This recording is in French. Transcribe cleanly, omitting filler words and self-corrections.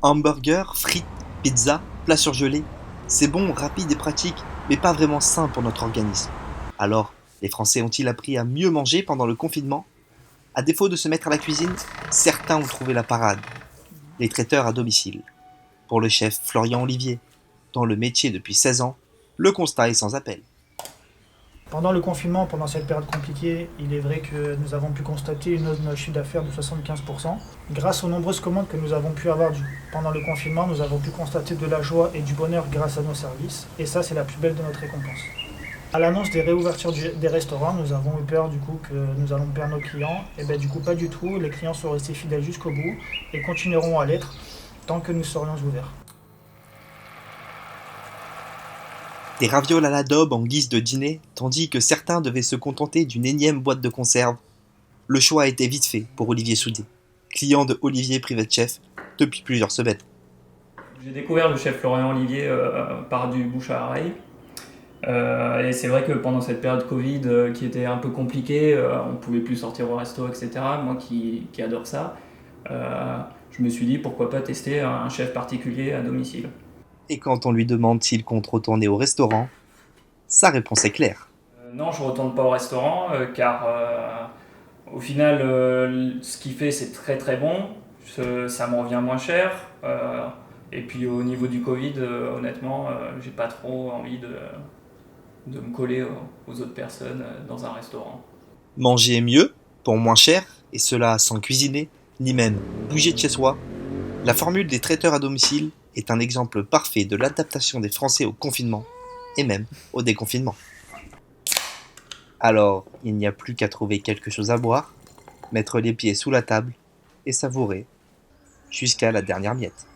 Hamburger, frites, pizza, plats surgelés. C'est bon, rapide et pratique, mais pas vraiment sain pour notre organisme. Alors, les Français ont-ils appris à mieux manger pendant le confinement? À défaut de se mettre à la cuisine, certains ont trouvé la parade, les traiteurs à domicile. Pour le chef Florian Olivier, dans le métier depuis 16 ans, le constat est sans appel. Pendant le confinement, pendant cette période compliquée, il est vrai que nous avons pu constater une hausse de notre chiffre d'affaires de 75%. Grâce aux nombreuses commandes que nous avons pu avoir pendant le confinement, nous avons pu constater de la joie et du bonheur grâce à nos services. Et ça, c'est la plus belle de notre récompense. À l'annonce des réouvertures des restaurants, nous avons eu peur du coup que nous allons perdre nos clients. Et bien du coup, pas du tout. Les clients sont restés fidèles jusqu'au bout et continueront à l'être tant que nous serions ouverts. Des ravioles à la daube en guise de dîner, tandis que certains devaient se contenter d'une énième boîte de conserve. Le choix a été vite fait pour Olivier Soudé, client de Olivier Private Chef depuis plusieurs semaines. J'ai découvert le chef Florian Olivier par du bouche à oreille. Et c'est vrai que pendant cette période Covid qui était un peu compliquée, on ne pouvait plus sortir au resto, etc. Moi qui adore ça, je me suis dit pourquoi pas tester un chef particulier à domicile. Et quand on lui demande s'il compte retourner au restaurant, sa réponse est claire. Non, je ne retourne pas au restaurant car au final, ce qu'il fait c'est très très bon, ça me revient moins cher. Et puis au niveau du Covid, honnêtement, j'ai pas trop envie de me coller aux autres personnes dans un restaurant. Manger mieux, pour moins cher, et cela sans cuisiner, ni même bouger de chez soi, la formule des traiteurs à domicile est un exemple parfait de l'adaptation des Français au confinement, et même au déconfinement. Alors, il n'y a plus qu'à trouver quelque chose à boire, mettre les pieds sous la table et savourer jusqu'à la dernière miette.